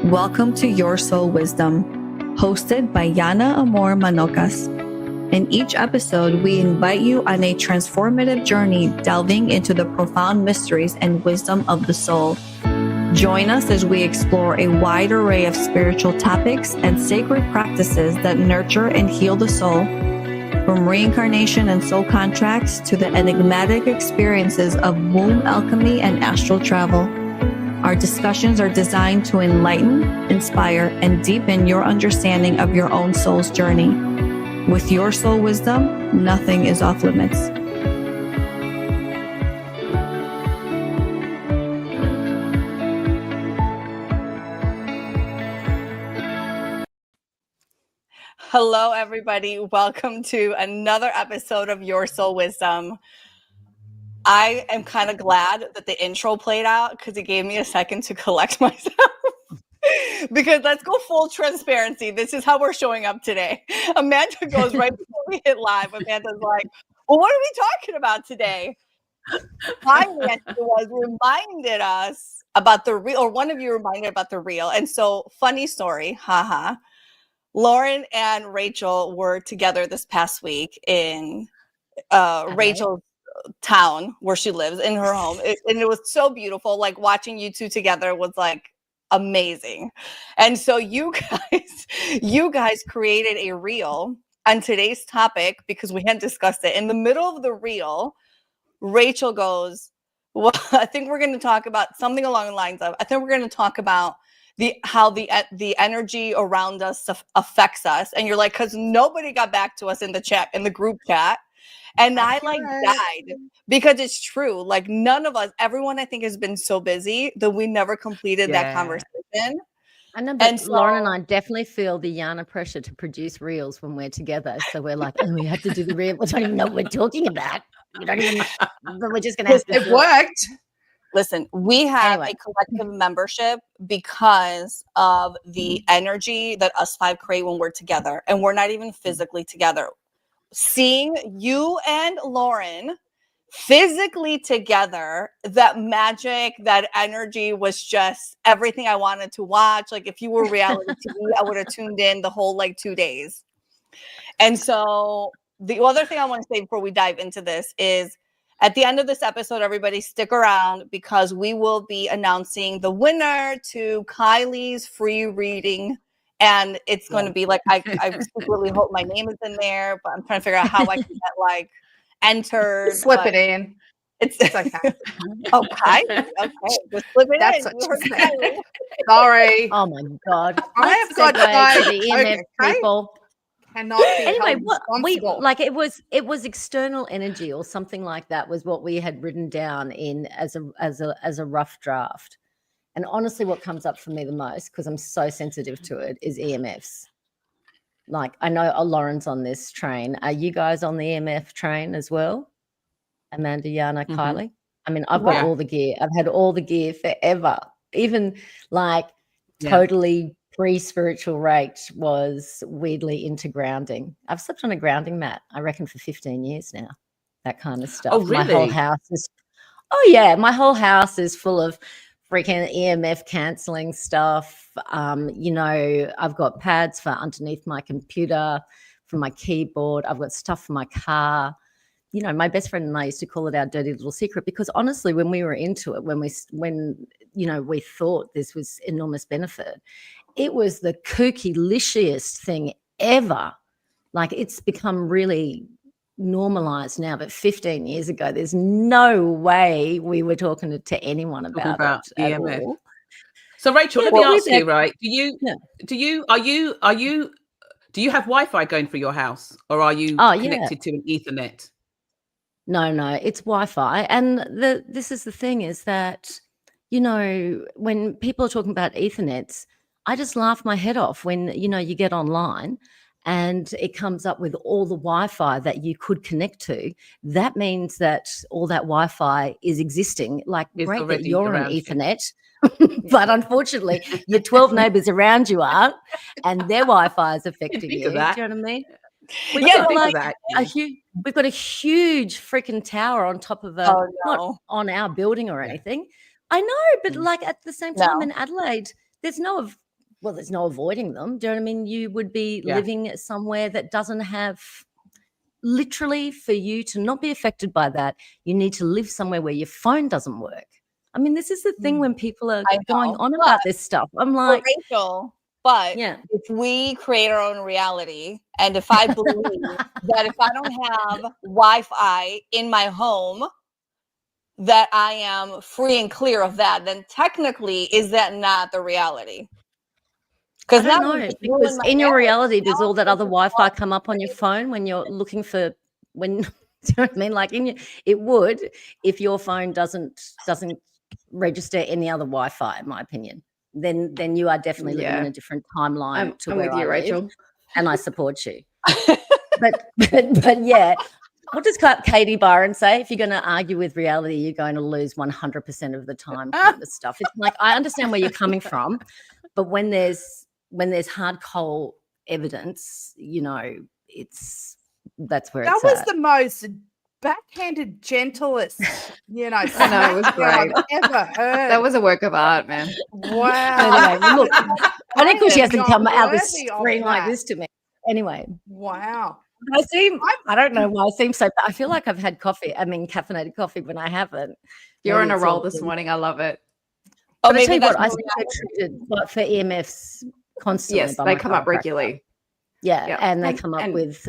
Welcome to Your Soul Wisdom, hosted by Yana Amor Manocas. In each episode, we invite you on a transformative journey delving into the profound mysteries and wisdom of the soul. Join us as we explore a wide array of spiritual topics and sacred practices that nurture and heal the soul, from reincarnation and soul contracts to the enigmatic experiences of womb alchemy and astral travel. Our discussions are designed to enlighten, inspire, and deepen your understanding of your own soul's journey. With Your Soul Wisdom, nothing is off limits. Hello, everybody. Welcome to another episode of Your Soul Wisdom. I am kind of glad that the intro played out because it gave me a second to collect myself. Because let's go full transparency. This is how we're showing up today. Amanda goes right before we hit live. Amanda's like, well, what are we talking about today? My answer was reminded us about the real, or one of you reminded about the real. And so, funny story, haha. Lauren and Rachel were together this past week in Rachel's town where she lives, in her home. And it was so beautiful. Like watching you two together was like amazing. And so you guys created a reel on today's topic because we hadn't discussed it. In the middle of the reel, Rachel goes, well, I think we're going to talk about something along the lines of, I think we're going to talk about how the energy around us affects us. And you're like, because nobody got back to us in the chat, in the group chat. And I like died because it's true. Like none of us, everyone I think has been so busy that we never completed that conversation. I know, but so, Lauren and I definitely feel the Yana pressure to produce reels when we're together. So we're like, oh, we have to do the reel. We don't even know what we're talking about. We don't even, but we're just going to have to. It worked. Listen, we have a collective membership because of the energy that us five create when we're together. And we're not even physically together. Seeing you and Lauren physically together, that magic, that energy was just everything I wanted to watch. Like if you were reality TV, I would have tuned in the whole 2 days. And so the other thing I want to say before we dive into this is at the end of this episode, everybody stick around because we will be announcing the winner to Kylie's free reading. And it's going to be like, I secretly hope my name is in there, but I'm trying to figure out how I can get entered. Slip it in. It's okay. Okay. Just slip it That's in. What you said. Sorry. Oh my God. I have got the EMF people. Cannot be anyway, it was external energy or something like that was what we had written down in as a rough draft. And honestly, what comes up for me the most, because I'm so sensitive to it, is EMFs. Like, I know Lauren's on this train. Are you guys on the EMF train as well? Amanda, Yana, Kylie? I mean, I've got all the gear. I've had all the gear forever. Even totally pre-spiritual rate was weirdly into grounding. I've slept on a grounding mat, I reckon, for 15 years now. That kind of stuff. Oh, really? My whole house is full of freaking EMF cancelling stuff. I've got pads for underneath my computer, for my keyboard. I've got stuff for my car. My best friend and I used to call it our dirty little secret because honestly, when we were into it, when we thought this was enormous benefit, it was the kooky-licious thing ever. Like it's become really normalized now, but 15 years ago there's no way we were talking to anyone about it at all. So Rachel, let me ask you, right, do you have Wi-Fi going through your house, or are you connected to an Ethernet? No, it's Wi-Fi. And this is the thing is that when people are talking about Ethernets, I just laugh my head off when you get online and it comes up with all the Wi-Fi that you could connect to. That means that all that Wi-Fi is existing. Like, great that you're on Ethernet, but unfortunately, your 12 neighbours around you aren't, and their Wi-Fi is affecting you. Do you know what I mean? We've got a huge freaking tower on top of not on our building or anything. I know, but at the same time in Adelaide, there's no well, there's no avoiding them. Do you know what I mean? You would be living somewhere that doesn't have, literally, for you to not be affected by that, you need to live somewhere where your phone doesn't work. I mean, this is the thing when people are going on about this stuff. I'm like, Rachel, but if we create our own reality, and if I believe that if I don't have Wi-Fi in my home, that I am free and clear of that, then technically, is that not the reality? I don't know, because in your reality, does all that other Wi-Fi come up on your phone when you're looking for, when, do you know what I mean? Like it would, if your phone doesn't register any other Wi-Fi, in my opinion. Then you are definitely living in a different timeline to where I live, Rachel, and I support you. but yeah, what does Katie Byron say? If you're going to argue with reality, you're going to lose 100% of the time, kind of stuff. It's like, I understand where you're coming from, but when there's hard coal evidence, you know, that's where that it's was at. The most backhanded, gentlest, you know, I know, it was great. I've ever heard. That was a work of art, man. Wow. Anyway, look, I think she hasn't come out with screen like this to me. Anyway. Wow. I don't know why I seem so, I feel like I've had coffee. I mean, caffeinated coffee when I haven't. You're on a roll this morning. I love it. But I tell you what, I still get treated for EMFs constantly. Yes, they come up regularly. Yeah, and they come up with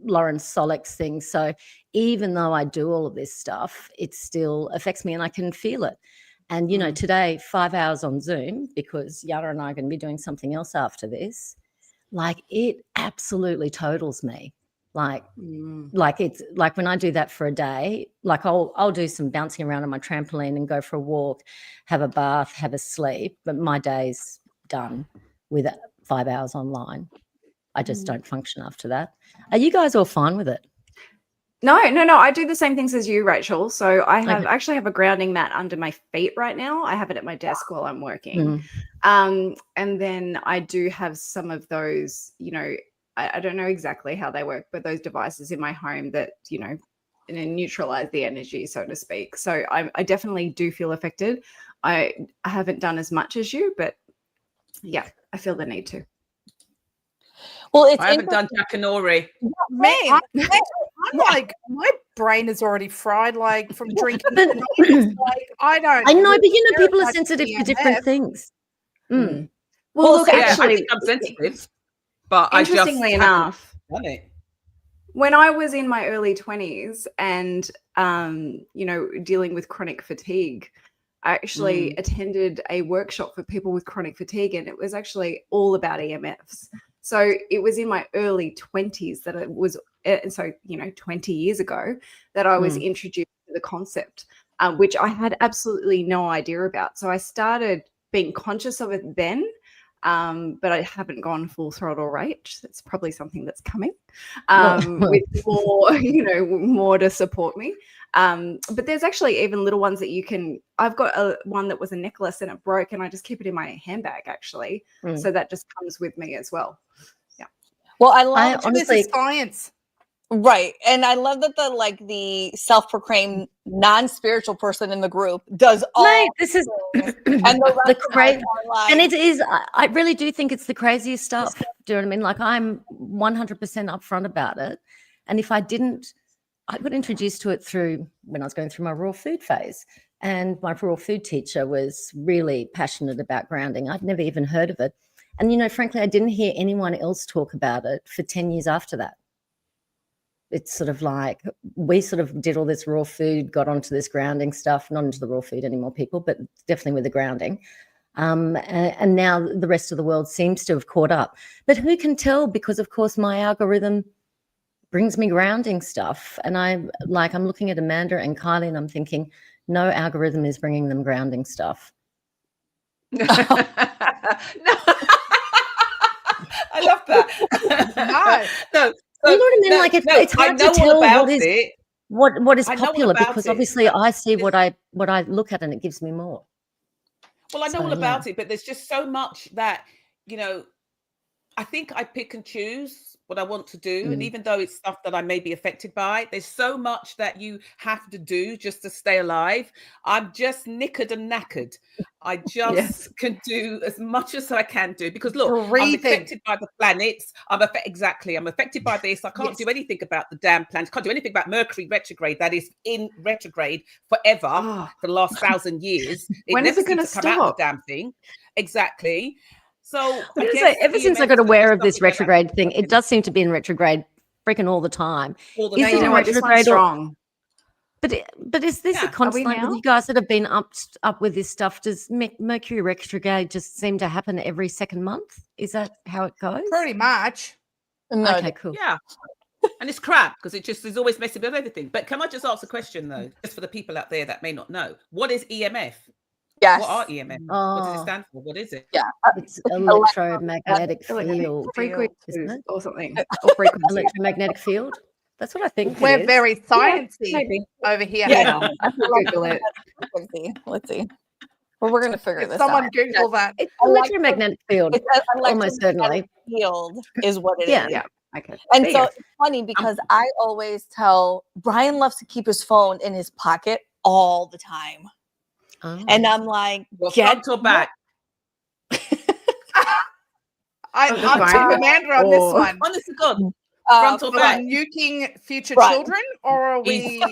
Lauren Solik's thing. So even though I do all of this stuff, it still affects me and I can feel it. And, you know, today, 5 hours on Zoom, because Yara and I are going to be doing something else after this, like it absolutely totals me. Like it's like when I do that for a day, like I'll do some bouncing around on my trampoline and go for a walk, have a bath, have a sleep, but my day's done with 5 hours online. I just don't function after that. Are you guys all fine with it? No. I do the same things as you, Rachel. So I actually have a grounding mat under my feet right now. I have it at my desk while I'm working. And then I do have some of those, you know, I don't know exactly how they work, but those devices in my home that, you know, neutralize the energy, so to speak. So I definitely do feel affected. I haven't done as much as you, but yeah, I feel the need to. Well, I haven't done Jackanory. I'm like, my brain is already fried, like from drinking. Like, I know, but you know, people are sensitive to different things. Well, look, actually, I think I'm sensitive, but interestingly enough, done it. When I was in my early 20s and, you know, dealing with chronic fatigue, I actually attended a workshop for people with chronic fatigue, and it was actually all about EMFs. So it was in my early 20s that it was, so, you know, 20 years ago that I was introduced to the concept, which I had absolutely no idea about. So I started being conscious of it then, but I haven't gone full throttle rage. That's probably something that's coming with more, you know, more to support me. But there's actually even little ones that you can, I've got one that was a necklace and it broke and I just keep it in my handbag actually. So that just comes with me as well. Yeah. Well, I love honestly, this is science. Right. And I love that the self-proclaimed non-spiritual person in the group does all this is and the crazy. And it is, I really do think it's the craziest stuff. Do you know what I mean? Like I'm 100% upfront about it. And if I didn't, I got introduced to it through when I was going through my raw food phase. And my raw food teacher was really passionate about grounding. I'd never even heard of it. And, you know, frankly, I didn't hear anyone else talk about it for 10 years after that. It's sort of like we sort of did all this raw food, got onto this grounding stuff, not into the raw food anymore, people, but definitely with the grounding. And now the rest of the world seems to have caught up. But who can tell? Because, of course, my algorithm brings me grounding stuff. And I'm looking at Amanda and Kylie and I'm thinking, no algorithm is bringing them grounding stuff. No. I love that. No. You know what I mean? Like it's hard to tell what is popular because obviously I see what I look at and it gives me more. Well, I know all about it, but there's just so much that, you know, I think I pick and choose what I want to do. And even though it's stuff that I may be affected by, there's so much that you have to do just to stay alive. I'm just knickered and knackered. I just can do as much as I can do, because look, I'm affected by the planets. I'm affected by this. I can't do anything about the damn planets. Can't do anything about Mercury retrograde that is in retrograde forever for the last 1,000 years. When is it going to come out of the damn thing? Exactly. So I guess ever since I got aware of this retrograde thing, it does seem to be in retrograde freaking all the time. Is it in retrograde strong? But is this a constant with you guys that have been up with this stuff? Does Mercury retrograde just seem to happen every second month? Is that how it goes? Pretty much. No. Okay, cool. Yeah. And it's crap because it just is always messing with everything. But can I just ask a question though, just for the people out there that may not know? What is EMF? Yes. What are EMF? What does it stand for? What is it? Yeah. It's electromagnetic field, frequencies or something. Or frequency. Electromagnetic field. That's what I think. We're very sciencey over here. Yeah. I can Google it. Let's see. Well, we're going to figure this Someone out. Google that. It's electromagnetic field. It's almost certainly. Field is what it is. Yeah. Okay. And so it's funny because I always tell Brian loves to keep his phone in his pocket all the time. Oh. And I'm like, front or back? I'm Team Amanda on this one. Honestly, God. Front or back? Nuking future children, or are we,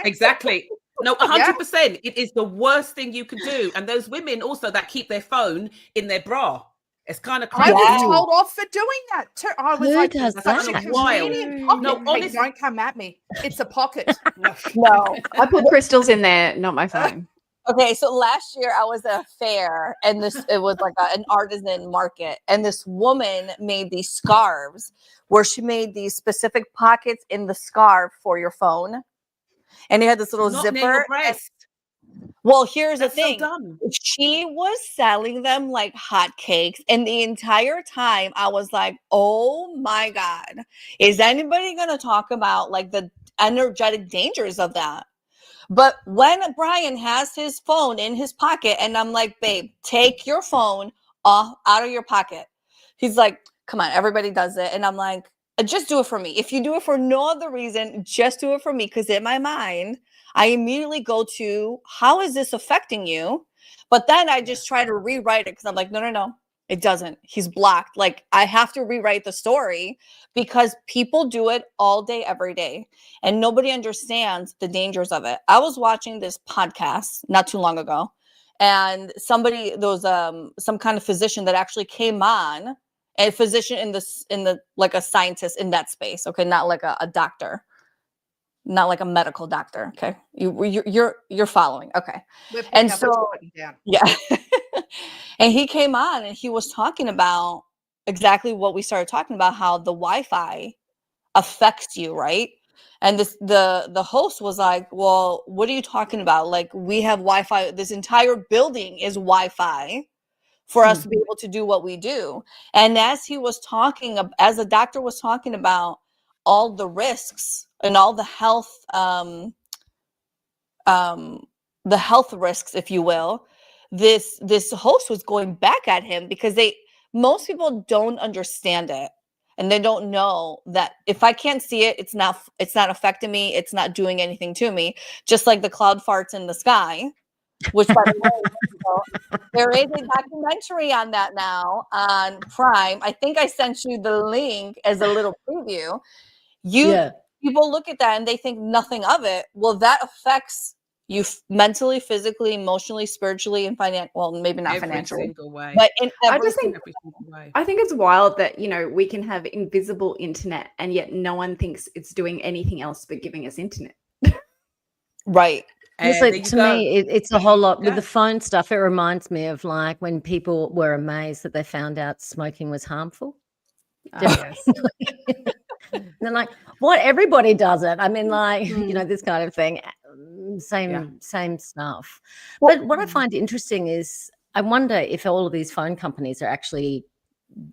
Exactly. No, 100%. It is the worst thing you can do. And those women also that keep their phone in their bra. It's kind of crazy. I was told off for doing that too. I was like, does that's that? a convenient pocket. No, honestly, don't come at me. It's a pocket. no. I put crystals in there, not my phone. Okay, so last year I was at a fair, and it was like an artisan market, and this woman made these scarves where she made these specific pockets in the scarf for your phone, and you had this little not near zipper. your breast. Well, here's That's the thing. so dumb. She was selling them like hotcakes, and the entire time I was like, "Oh my God, is anybody going to talk about like the energetic dangers of that?" But when Brian has his phone in his pocket and I'm like, babe, take your phone out of your pocket. He's like, come on, everybody does it. And I'm like, just do it for me. If you do it for no other reason, just do it for me. Because in my mind, I immediately go to, how is this affecting you? But then I just try to rewrite it because I'm like, no. It doesn't. He's blocked. Like, I have to rewrite the story because people do it all day, every day. And nobody understands the dangers of it. I was watching this podcast not too long ago. And there was some kind of physician that actually came on, a physician in the like a scientist in that space. Okay. Not like a doctor. Not like a medical doctor. Okay. You're following. Okay. And so, yeah. And he came on and he was talking about exactly what we started talking about, how the Wi-Fi affects you, right? And the host was like, well, what are you talking about? Like, we have Wi-Fi. This entire building is Wi-Fi for us to be able to do what we do. And as he was talking, as the doctor was talking about all the risks and all the health risks, if you will, this host was going back at him because most people don't understand it, and they don't know that if I can't see it, it's not affecting me, it's not doing anything to me. Just like the cloud farts in the sky, which by the way, there is a documentary on that now on Prime. I think I sent you the link as a little preview. People look at that and they think nothing of it. Well, that affects you mentally, physically, emotionally, spiritually, and financially. Well, maybe not financially, but in every single way. I think it's wild that, we can have invisible internet and yet no one thinks it's doing anything else but giving us internet. Right. Honestly, to me, it's a whole lot with the phone stuff. It reminds me of like when people were amazed that they found out smoking was harmful. Yes. And they're like, what? Everybody does it. I mean, like, this kind of thing. Same stuff. But what I find interesting is I wonder if all of these phone companies are actually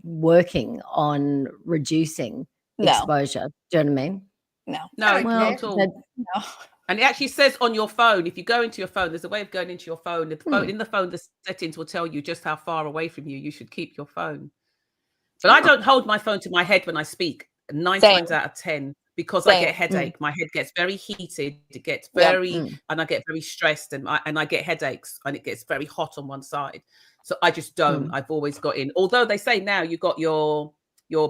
working on reducing exposure. Do you know what I mean? No, not at all. No. And it actually says on your phone, if you go into your phone, there's a way of going into your phone. In the phone, the settings will tell you just how far away from you should keep your phone. But I don't hold my phone to my head when I speak. 9 Same. times out of 10, because I Same. get a headache. My head gets very heated. It gets very, and I get very stressed, and I get headaches, and it gets very hot on one side. So I just don't. I've always got in. Although they say now you got your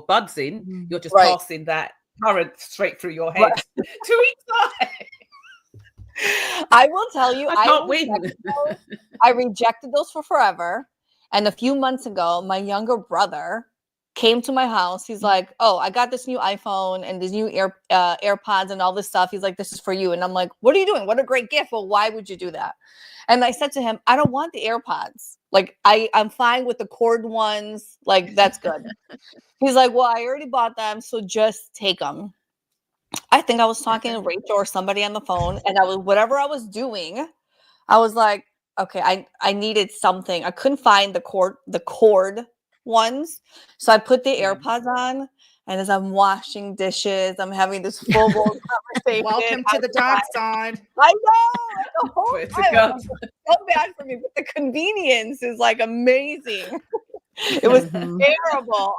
buds in, you're just passing that current straight through your head to each side. I will tell you, I can't win. I rejected those for forever. And a few months ago, my younger brother came to my house. He's like, "Oh, I got this new iPhone and these new AirPods and all this stuff." He's like, "This is for you." And I'm like, "What are you doing? What a great gift. Well, why would you do that?" And I said to him, "I don't want the AirPods. Like, I'm fine with the cord ones. Like, that's good." He's like, "Well, I already bought them, so just take them." I think I was talking to Rachel or somebody on the phone, and whatever I was doing, I was like, okay, I needed something. I couldn't find the cord ones. So I put the AirPods on, and as I'm washing dishes, I'm having this full-blown conversation. Welcome to the dark side. I know. The whole time, it's so bad for me, but the convenience is like amazing. It was terrible.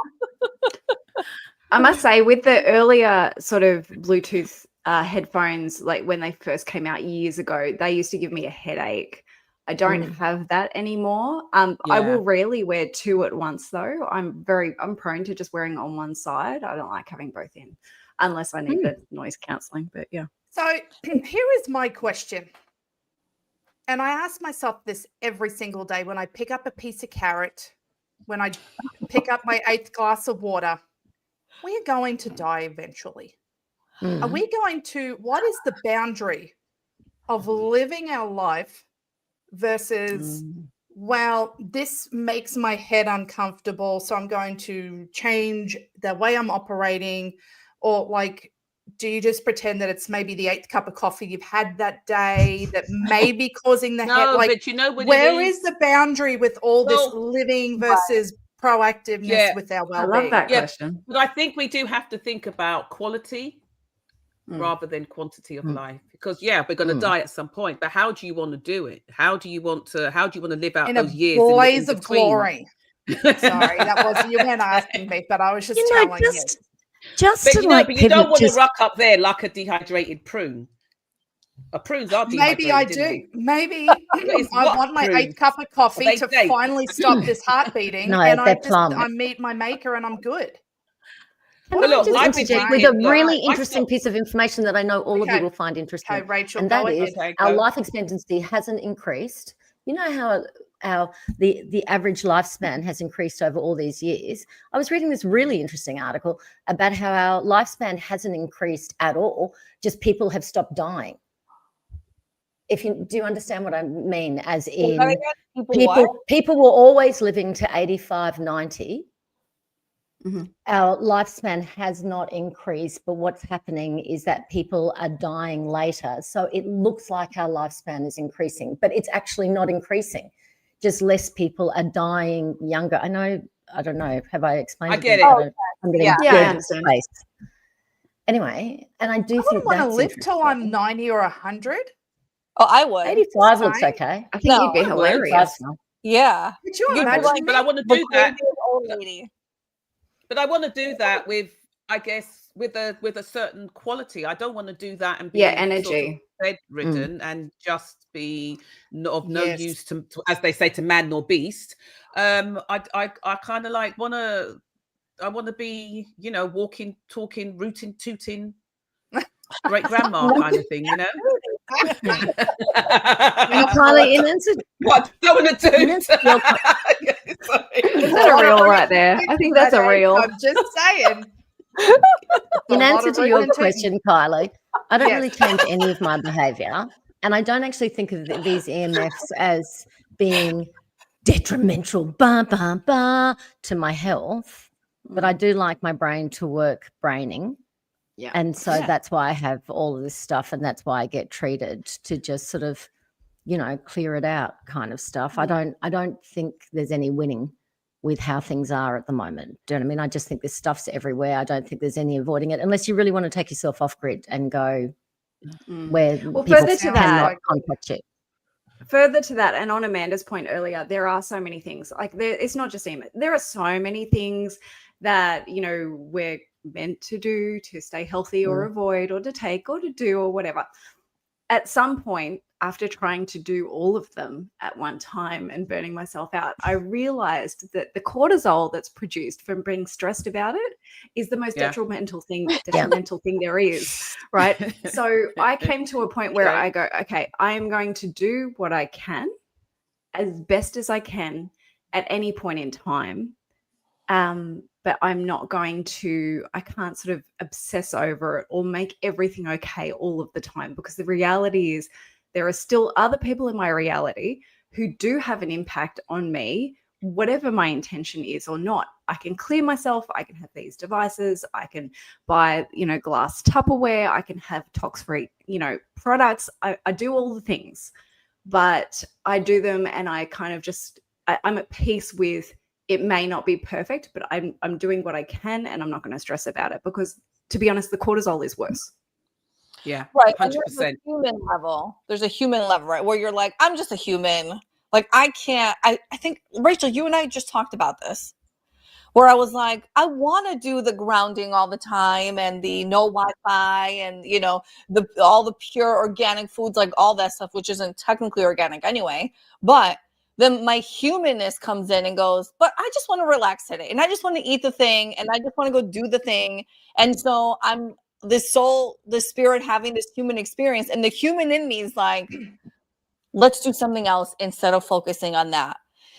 I must say, with the earlier sort of Bluetooth headphones, like when they first came out years ago, they used to give me a headache. I don't have that anymore. I will rarely wear two at once, though. I'm prone to just wearing on one side. I don't like having both in, unless I need the noise cancelling. But yeah. So here is my question. And I ask myself this every single day when I pick up a piece of carrot, when I pick up my 8th glass of water. We are going to die eventually. Are we going to, what is the boundary of living our life versus, well, this makes my head uncomfortable, so I'm going to change the way I'm operating? Or like, do you just pretend that it's maybe the 8th cup of coffee you've had that day that may be causing the head? Like, but you know what where is the boundary with all this living versus proactiveness with our well-being? I love that question. But I think we do have to think about quality rather than quantity of life, because we're going to die at some point. But how do you want to do it? How do you want to live out those years? In a blaze of glory. Sorry, that wasn't, you weren't asking me, but I was just telling you. But you don't want to rock up there like a dehydrated prune. Prunes are dehydrated. Maybe I do. Maybe I want my 8th cup of coffee to finally stop this heart beating, and I meet my maker and I'm good. Can I just interject with a really interesting piece of information that I know all of you will find interesting? Okay, Rachel, and that is our life expectancy hasn't increased. You know how the average lifespan has increased over all these years. I was reading this really interesting article about how our lifespan hasn't increased at all, just people have stopped dying. Do you understand what I mean? As in, people were always living to 85, 90. Our lifespan has not increased, but what's happening is that people are dying later. So it looks like our lifespan is increasing, but it's actually not increasing. Just less people are dying younger. I don't know. Have I explained it? I get it. I understand. Anyway, and I do think I want to live till I'm 90 or 100. Oh, I would. 85 looks okay. I think you'd be hilarious. Yeah. Could you imagine? But I want to do that. But I want to do that with, I guess, with a certain quality. I don't want to do that and be energy bedridden and just be of no use to, as they say, to man nor beast. I kind of like I want to be, walking, talking, rooting, tooting, great grandma kind of thing, Carly, in answer, what I want to do. Is that a reel right there? I think that's a reel. I'm just saying. In answer to your question, Kylie, I don't really change any of my behavior, and I don't actually think of these EMFs as being detrimental to my health, but I do like my brain to work braining. Yeah. And so that's why I have all of this stuff, and that's why I get treated to just sort of, clear it out kind of stuff. I don't think there's any winning with how things are at the moment. Do you know what I mean? I just think this stuff's everywhere. I don't think there's any avoiding it unless you really want to take yourself off grid and go where people cannot contact you. Further to that, and on Amanda's point earlier, there are so many things. Like it's not just EMF. There are so many things that, we're meant to do to stay healthy or avoid or to take or to do or whatever. At some point, after trying to do all of them at one time and burning myself out, I realized that the cortisol that's produced from being stressed about it is the most detrimental thing there is, right? So I came to a point where I go, okay, I am going to do what I can as best as I can at any point in time. But I'm not going to, I can't sort of obsess over it or make everything okay all of the time, because the reality is there are still other people in my reality who do have an impact on me, whatever my intention is or not. I can clear myself. I can have these devices. I can buy, glass Tupperware. I can have tox-free, products. I do all the things, but I do them and I kind of just, I'm at peace with, it may not be perfect, but I'm doing what I can and I'm not going to stress about it, because to be honest, the cortisol is worse. Yeah, right. 100%. There's a human level. There's a human level, right? Where you're like, I'm just a human. Like, I can't, I think, Rachel, you and I just talked about this, where I was like, I want to do the grounding all the time and the no Wi-Fi and, all the pure organic foods, like all that stuff, which isn't technically organic anyway. But then my humanness comes in and goes, but I just want to relax today. And I just want to eat the thing. And I just want to go do the thing. And so I'm the soul, the spirit having this human experience. And the human in me is like, let's do something else instead of focusing on that.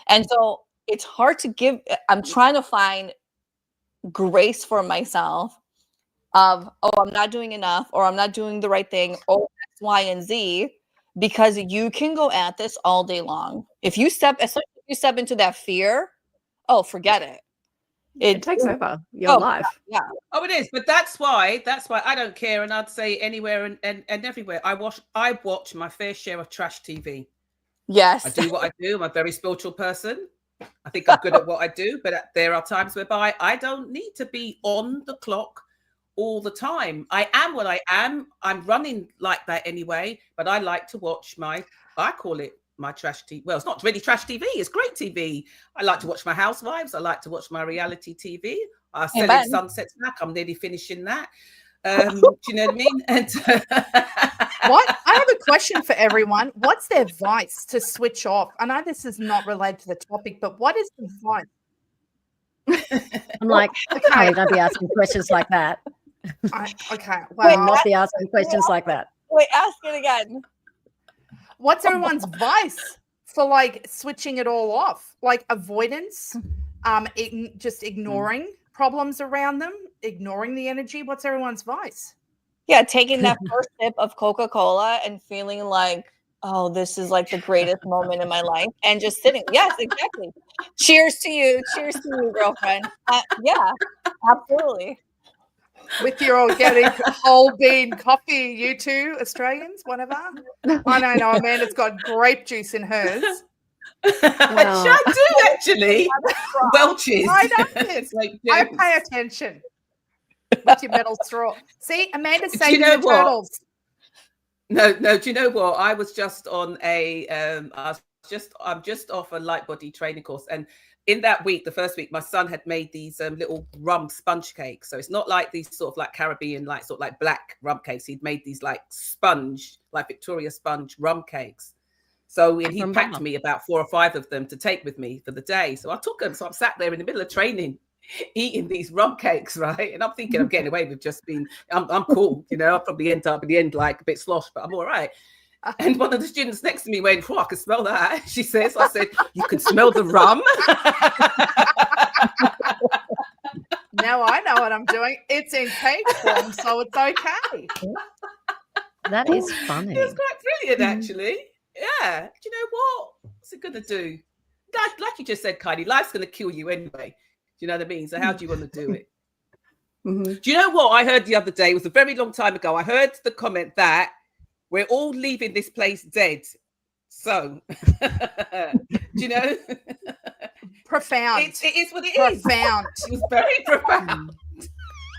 And so it's hard to give. I'm trying to find grace for myself of, I'm not doing enough, or I'm not doing the right thing, or X, Y, and Z. Because you can go at this all day long. Especially if you step into that fear, forget it. It takes over your life. Yeah. Oh, it is. But that's why I don't care. And I'd say anywhere and everywhere. I watch my fair share of trash TV. Yes. I do what I do. I'm a very spiritual person. I think I'm good at what I do. But there are times whereby I don't need to be on the clock all the time. I am what I am. I'm running like that anyway, but I like to watch I call it my trash TV. Well, it's not really trash TV. It's great TV. I like to watch my housewives. I like to watch my reality TV. I'm selling Sunsets back. I'm nearly finishing that. Do you know what I mean? And what? I have a question for everyone. What's their vice to switch off? I know this is not related to the topic, but what is the vice? I'm like, okay, don't be asking questions like that. Okay. Well, not be asking questions like that. Wait, ask it again. What's everyone's vice for like switching it all off? Like avoidance, just ignoring problems around them, ignoring the energy. What's everyone's vice? Yeah, taking that first sip of Coca-Cola and feeling like, oh, this is like the greatest moment in my life, and just sitting. Yes, exactly. Cheers to you. Cheers to you, girlfriend. Yeah, absolutely. With your organic whole bean coffee, you two Australians, whatever. I don't know, Amanda's got grape juice in hers. I do actually. Welch's. I know. I pay attention with your metal straw. See, Amanda's saying the turtles. No. Do you know what? I was just on I'm just off a Lightbody training course, and in that week, the first week, my son had made these little rum sponge cakes. So it's not like these sort of like Caribbean, like sort of like black rum cakes. He'd made these like sponge, like Victoria sponge rum cakes. So he packed me about 4 or 5 of them to take with me for the day. So I took them. So I'm sat there in the middle of training, eating these rum cakes, right? And I'm thinking I'm getting away with just being, I'm cool, I'll probably end up at the end like a bit slosh, but I'm all right. And one of the students next to me went, I can smell that. She says, I said, you can smell the rum. Now I know what I'm doing. It's in cake form, so it's okay. That is funny. It's quite brilliant, actually. Yeah. Do you know what? What's it going to do? Like you just said, Kylie, life's going to kill you anyway. Do you know what I mean? So how do you want to do it? Mm-hmm. Do you know what I heard the other day? It was a very long time ago. I heard the comment that we're all leaving this place dead. So, do you know? Profound. It is what it is. Profound. It was very profound.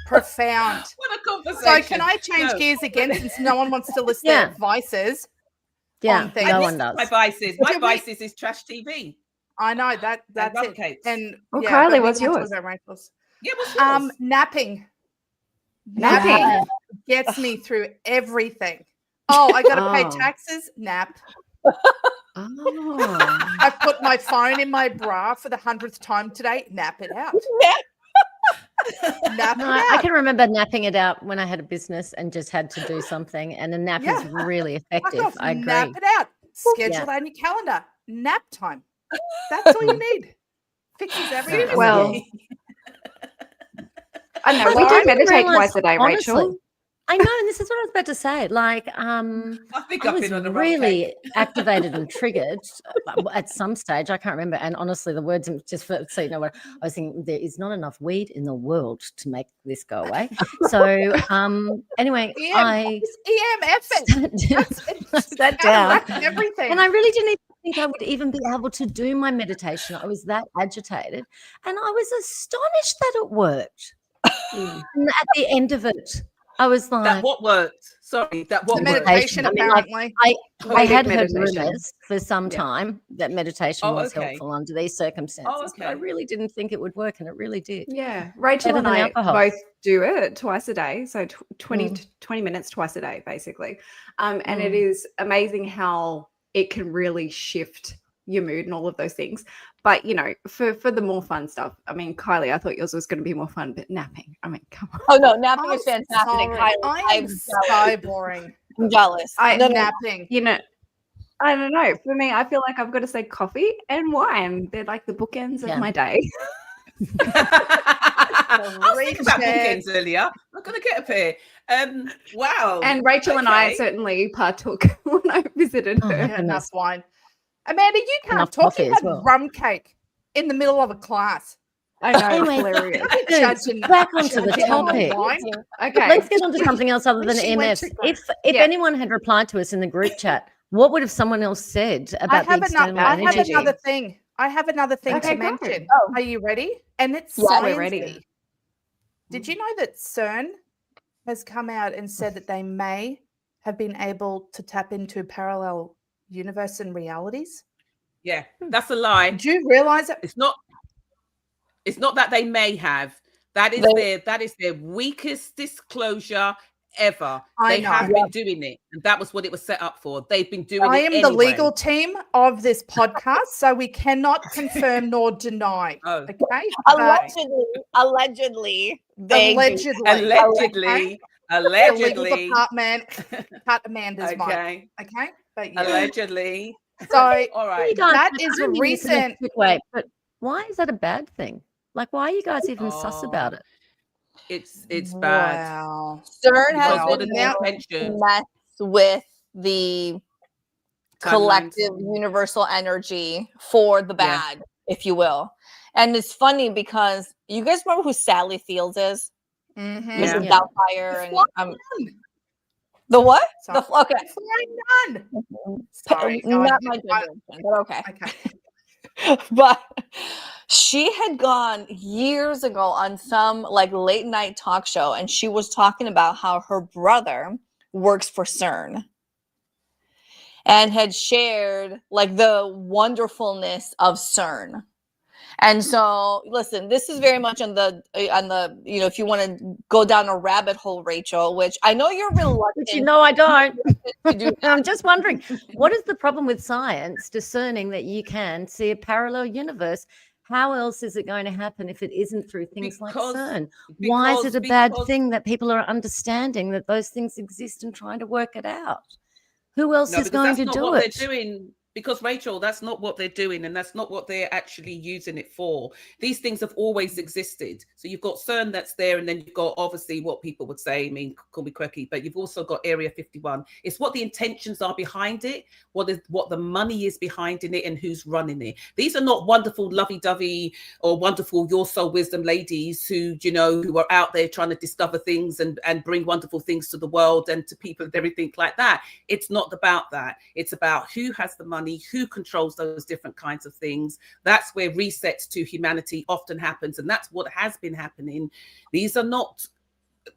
Profound. What a conversation. So can I change gears again, since no one wants to list their vices? Yeah, no one does. My vices. My vices is trash TV. I know that's it. Cakes. And Kylie, what's yours? Yeah, what's yours? Napping. Napping gets me through everything. Oh, I got to pay taxes. Nap. I put my phone in my bra for the 100th time today. Nap it out. Nap No, it out. I can remember napping it out when I had a business and just had to do something, and a nap is really effective. Fuck off, I agree. nap it out. Schedule that in your calendar. Nap time. That's all you need. Fixes everything. Well, I know But we I do didn't meditate realise, twice a day, honestly. Rachel. I know, and this is what I was about to say. Like, I think I I've was been on a really activated and triggered at some stage. I can't remember. And honestly, the words, just for, so you know what, I was thinking, there is not enough weed in the world to make this go away. So anyway, I sat down, everything. and I really didn't even think I would even be able to do my meditation. I was that agitated, and I was astonished that it worked. And at the end of it, I was like, that what worked? Sorry, that what The worked? meditation, I mean, like, apparently. I had heard meditation. rumors for some time that meditation was helpful under these circumstances, but I really didn't think it would work, and it really did. Yeah, Rachel Better and than I alcohol. both do it twice a day, so 20 minutes twice a day, basically. And it is amazing how it can really shift your mood and all of those things. But you know, for the more fun stuff, I mean, Kylie, I thought yours was going to be more fun, but napping, I mean, come on. Oh no, napping is fantastic. I'm so boring. I'm jealous. Napping. You know, I don't know. For me, I feel like I've got to say coffee and wine. They're like the bookends of my day. I was thinking about bookends earlier. I'm going to get up here. Wow. And Rachel and I certainly partook when I visited her. Enough wine. Amanda, you can't talk about rum cake in the middle of a class. I know, Anyway, hilarious. back onto the topic. Okay, let's get on to something else other than MFs. If anyone had replied to us in the group chat, what would have someone else said about the external energy? I have another thing to mention. Are you ready? And it's we're ready. Did you know that CERN has come out and said that they may have been able to tap into parallel universe and realities? Yeah, that's a lie. Did you realize it? It's not that they may have. That is their weakest disclosure ever. They have been doing it, and that was what it was set up for. They've been doing it I am anyway. the legal team of this podcast, so we cannot confirm nor deny. Okay. Allegedly. Allegedly. Department cut Amanda's mic. Okay. But allegedly. So all right. That is a recent. Wait, but why is that a bad thing? Like, why are you guys even sus about it? It's bad. Wow. CERN has been mess with the collective universal energy for the bad, if you will. And it's funny because you guys remember who Sally Fields is? Mrs. Doubtfire and the what? Sorry. Okay. Sorry. Not my generation, but okay. But she had gone years ago on some like late night talk show, and she was talking about how her brother works for CERN and had shared like the wonderfulness of CERN. And so, listen, this is very much on the, you know, if you want to go down a rabbit hole, Rachel, which I know you're reluctant. But you know, I don't. I'm just wondering, what is the problem with science discerning that you can see a parallel universe? How else is it going to happen if it isn't through things like CERN? Why is it a bad thing that people are understanding that those things exist and trying to work it out? Who else is going to do it? They're doing. Because, Rachel, that's not what they're doing, and that's not what they're actually using it for. These things have always existed. So you've got CERN that's there, and then you've got, obviously, what people would say, I mean, call me quirky, but you've also got Area 51. It's what the intentions are behind it, what the money is behind in it, and who's running it. These are not wonderful, lovey-dovey, or wonderful Your Soul Wisdom ladies who, you know, who are out there trying to discover things and bring wonderful things to the world and to people and everything like that. It's not about that. It's about who has the money, who controls those different kinds of things. That's where resets to humanity often happens, and that's what has been happening. These are not,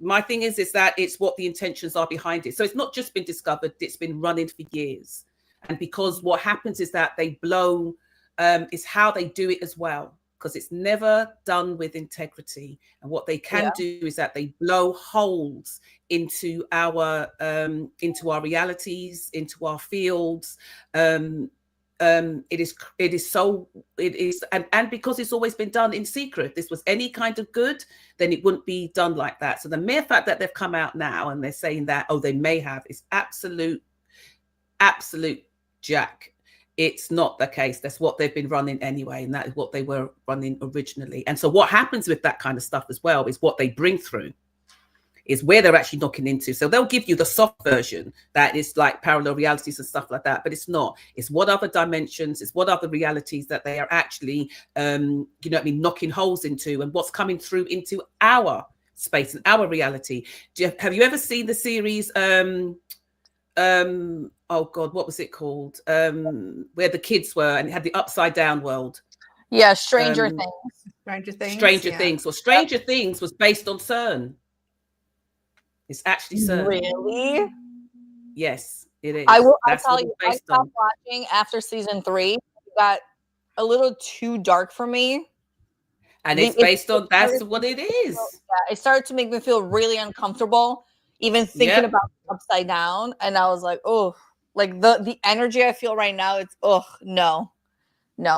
my thing is that it's what the intentions are behind it. So it's not just been discovered, it's been running for years. And because what happens is that they blow, is how they do it as well. because it's never done with integrity. And what they can do is that they blow holes into our realities, into our fields. It is, and because it's always been done in secret. If this was any kind of good, then it wouldn't be done like that. So the mere fact that they've come out now and they're saying that, oh, they may have, is absolute jack. It's not the case. That's what they've been running anyway, and that is what they were running originally. And so what happens with that kind of stuff as well is what they bring through is where they're actually knocking into. So they'll give you the soft version that is like parallel realities and stuff like that, but it's not. It's what other dimensions, it's what other realities that they are actually, knocking holes into, and what's coming through into our space and our reality. Have you ever seen the series, oh God, what was it called? Where the kids were and it had the upside down world. Yeah, Stranger Things. Stranger Things. Well, Stranger Things was based on CERN. It's actually CERN. Really? Yes, it is. I'll That's tell what you, it's I based stopped on. watching after season 3. It got a little too dark for me. And it's based on, that's what it is. Yeah, it started to make me feel really uncomfortable, even thinking about upside down. And I was like, oh, like the energy I feel right now, it's no.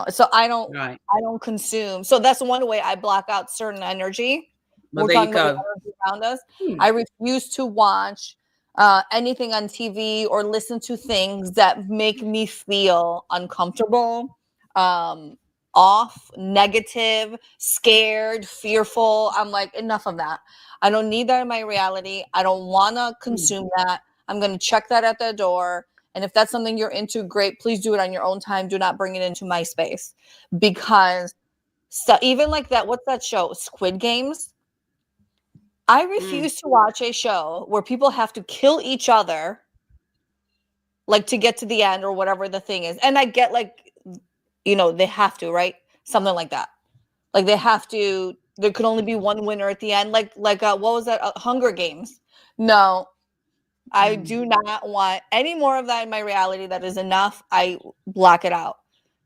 So I don't consume. So that's one way I block out certain energy. Well, We're there you talking about go. the energy around us. I refuse to watch anything on TV or listen to things that make me feel uncomfortable, off, negative, scared, fearful. I'm like, enough of that. I don't need that in my reality. I don't want to consume that. I'm going to check that at the door. And if that's something you're into, great. Please do it on your own time. Do not bring it into my space. Because even like that, what's that show? Squid Games? I refuse to watch a show where people have to kill each other, like to get to the end or whatever the thing is. And I get like, they have to, right? Something like that. Like they have to, there could only be one winner at the end. Like what was that? Hunger Games. No, I do not want any more of that in my reality. That is enough. I block it out.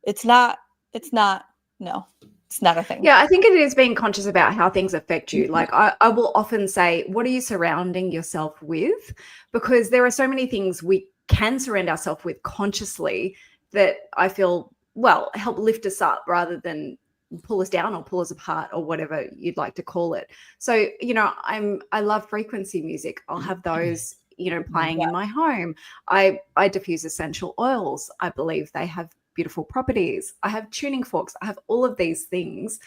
It's not a thing. Yeah, I think it is being conscious about how things affect you. Like I will often say, what are you surrounding yourself with? Because there are so many things we can surround ourselves with consciously that I feel, help lift us up rather than pull us down or pull us apart or whatever you'd like to call it. So, I love frequency music. I'll have those, playing in my home. I diffuse essential oils. I believe they have beautiful properties. I have tuning forks. I have all of these things,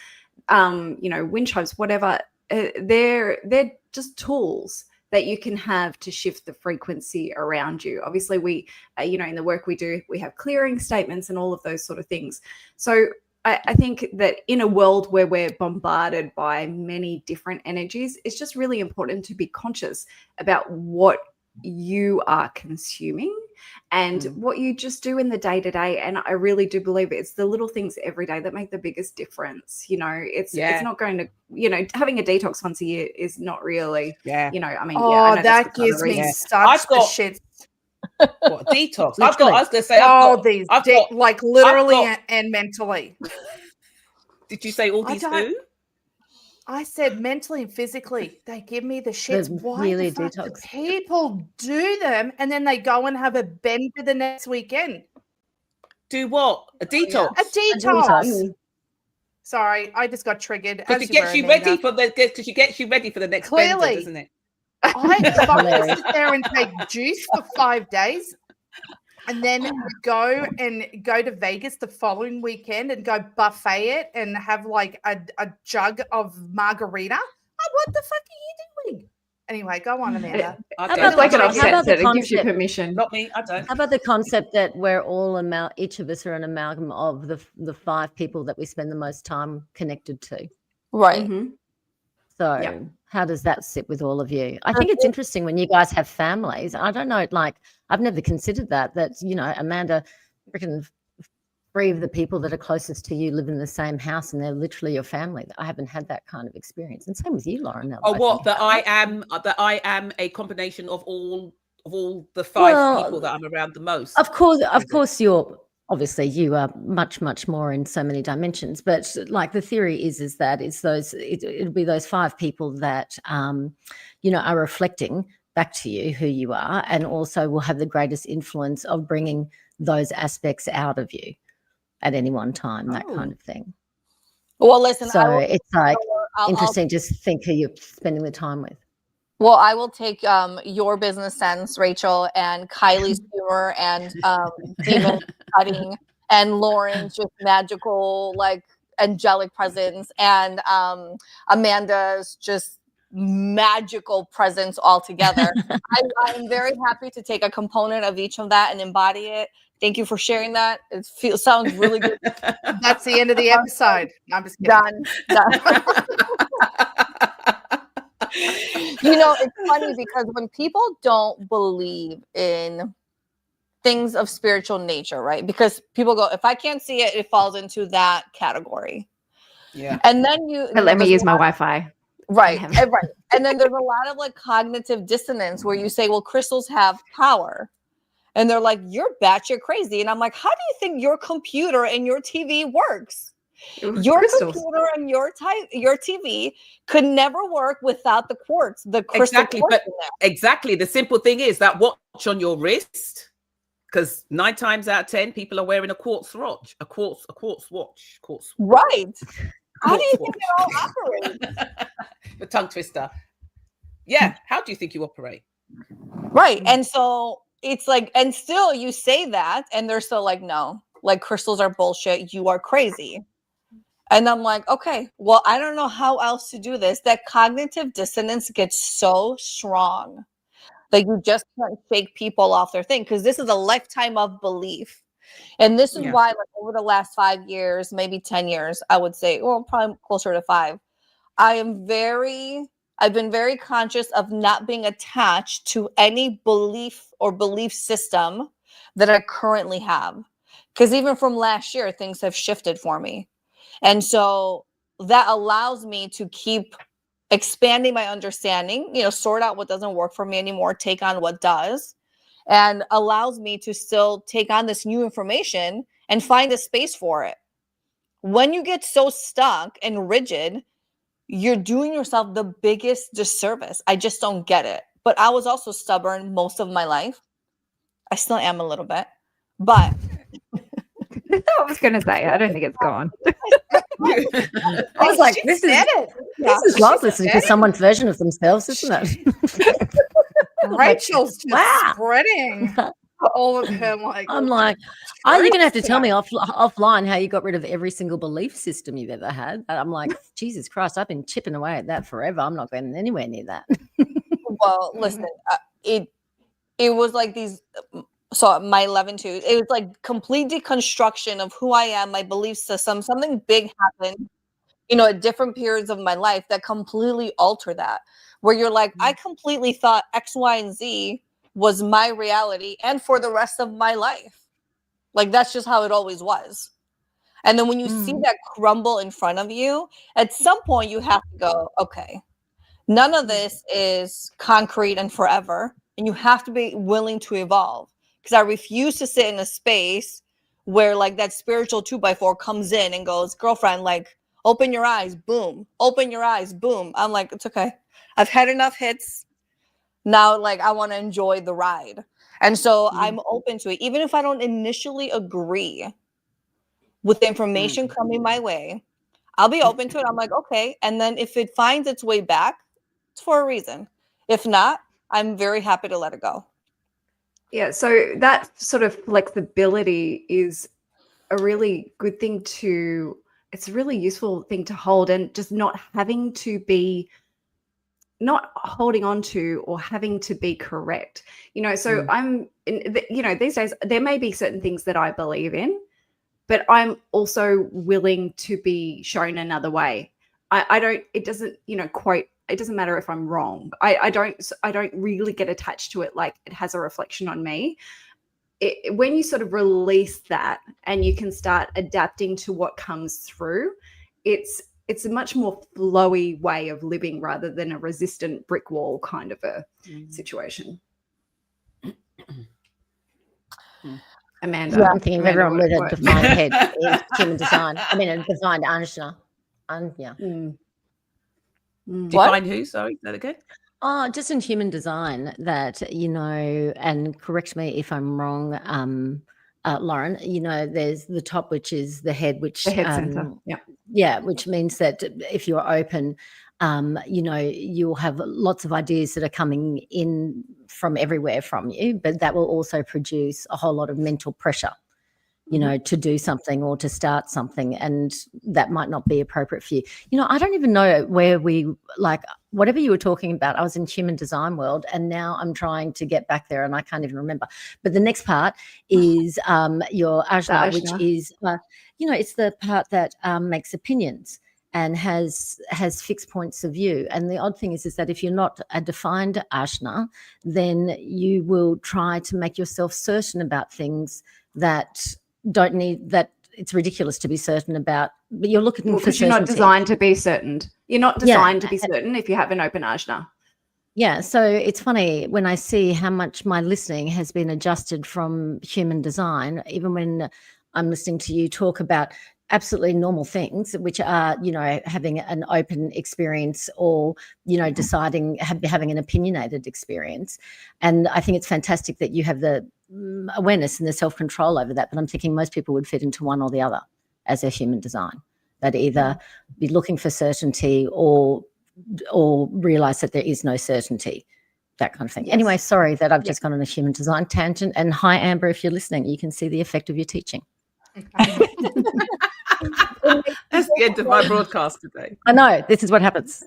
wind chimes, whatever. They're just tools that you can have to shift the frequency around you. Obviously, we, in the work we do, we have clearing statements and all of those sort of things. So I think that in a world where we're bombarded by many different energies, it's just really important to be conscious about what you are consuming and what you just do in the day-to-day. And I really do believe it's the little things every day that make the biggest difference. It's not going to, having a detox once a year is not really, I know that gives me such the shit. What, detox? I was going to say, like literally and mentally. Did you say all these who? I said mentally and physically. They give me the shits. Why really the fuck do detox. people do them and then they go and have a bend for the next weekend? Do what? A detox? A detox. Sorry, I just got triggered. Because it gets you ready for the next bender, doesn't it? I fucking sit there and take juice for 5 days and then go to Vegas the following weekend and go buffet it and have like a jug of margarita. Oh, what the fuck are you doing? Anyway, go on, Amanda. It gives you permission. Not me, I don't. How about the concept that we're all each of us are an amalgam of the 5 people that we spend the most time connected to? Right. Mm-hmm. So how does that sit with all of you? I think it's interesting when you guys have families. I don't know, like I've never considered that, Amanda, freaking 3 of the people that are closest to you live in the same house and they're literally your family. I haven't had that kind of experience. And same with you, Lauren. That I am a combination of all the 5 people that I'm around the most. Of course you're obviously you are much, much more in so many dimensions. But like the theory is that it'll be those 5 people that, are reflecting back to you who you are, and also will have the greatest influence of bringing those aspects out of you at any one time, that kind of thing. Well, listen, So it's like I'll interesting just to think who you're spending the time with. Well, I will take your business sense, Rachel, and Kylie's humor, and demon cutting, and Lauren's just magical, like angelic presence, and Amanda's just magical presence all together. I'm very happy to take a component of each of that and embody it. Thank you for sharing that. It sounds really good. That's the end of the episode. I'm just kidding. Done. It's funny because when people don't believe in things of spiritual nature, right? Because people go, if I can't see it, it falls into that category. Yeah. And then let me use my Wi-Fi. Right. Right. And then there's a lot of like cognitive dissonance where you say, well, crystals have power. And they're like, you're batshit crazy. And I'm like, how do you think your computer and your TV works? Your computer and your TV could never work without the quartz, the crystal quartz in there. Exactly. The simple thing is that watch on your wrist, because 9 times out of 10 people are wearing a quartz watch, a quartz watch. Right. How do you think it all operates? The tongue twister. Yeah. How do you think you operate? Right. And so it's like, and still you say that, and they're still like, no, like crystals are bullshit. You are crazy. And I'm like, okay, well, I don't know how else to do this. That cognitive dissonance gets so strong that you just can't shake people off their thing, because this is a lifetime of belief. And this is why, like, over the last 5 years, maybe 10 years, I would say, well, probably closer to 5, I've been very conscious of not being attached to any belief or belief system that I currently have. Because even from last year, things have shifted for me. And so that allows me to keep expanding my understanding, sort out what doesn't work for me anymore, take on what does, and allows me to still take on this new information and find a space for it. When you get so stuck and rigid, you're doing yourself the biggest disservice. I just don't get it. But I was also stubborn most of my life. I still am a little bit, but I was going to say, I don't think it's gone. I was like, this is love listening to someone's version of themselves, isn't it? Rachel's just spreading all of her like. I'm like, you're going to have to tell me offline how you got rid of every single belief system you've ever had. I'm like, Jesus Christ, I've been chipping away at that forever. I'm not going anywhere near that. Well, listen, it was like these. So my 11-2, it was like complete deconstruction of who I am, my belief system. Something big happened, at different periods of my life that completely altered that. Where you're like, I completely thought X, Y, and Z was my reality and for the rest of my life. Like, that's just how it always was. And then when you see that crumble in front of you, at some point you have to go, okay, none of this is concrete and forever. And you have to be willing to evolve. Because I refuse to sit in a space where like that spiritual 2x4 comes in and goes, girlfriend, like, open your eyes, boom. Open your eyes, boom. I'm like, it's okay. I've had enough hits. Now, like, I want to enjoy the ride. And so I'm open to it. Even if I don't initially agree with the information coming my way, I'll be open to it. I'm like, okay. And then if it finds its way back, it's for a reason. If not, I'm very happy to let it go. Yeah, so that sort of flexibility is a really good thing it's a really useful thing to hold, and just not holding on to or having to be correct. So I'm, these days there may be certain things that I believe in, but I'm also willing to be shown another way. It doesn't matter if I'm wrong. I don't really get attached to it like it has a reflection on me. When you sort of release that and you can start adapting to what comes through, it's a much more flowy way of living rather than a resistant brick wall kind of a situation. Amanda. Yeah, I'm thinking of everyone with a what? defined head is human design. I mean, a defined Ajna. Yeah. Define who? Sorry, say that again. Oh, just in human design that, you know, and correct me if I'm wrong, Lauren, you know, there's the top, which is the head, which The head center. yeah, which means that if you're open, you know, you'll have lots of ideas that are coming in from everywhere from you, but that will also produce a whole lot of mental pressure, you know, to do something or to start something, and that might not be appropriate for you. You know, I don't even know where we, like, whatever you were talking about, I was in human design world, and now I'm trying to get back there and I can't even remember. But the next part is your Ajna, which is, you know, it's the part that makes opinions and has fixed points of view. And the odd thing is that if you're not a defined Ajna, then you will try to make yourself certain about things that don't need, that it's ridiculous to be certain about, but you're looking for certainty. You're not designed to be certain. You're not designed to be certain if you have an open Ajna. Yeah, so it's funny when I see how much my listening has been adjusted from human design, even when I'm listening to you talk about absolutely normal things, which are, you know, having an open experience or, you know, deciding, having an opinionated experience. And I think it's fantastic that you have the awareness and the self-control over that. But I'm thinking most people would fit into one or the other as their human design. They'd either be looking for certainty or realize that there is no certainty, that kind of thing. Yes. Anyway, sorry that I've just gone on a human design tangent. And hi, Amber, if you're listening, you can see the effect of your teaching. That's the end of my broadcast today. I know, this is what happens.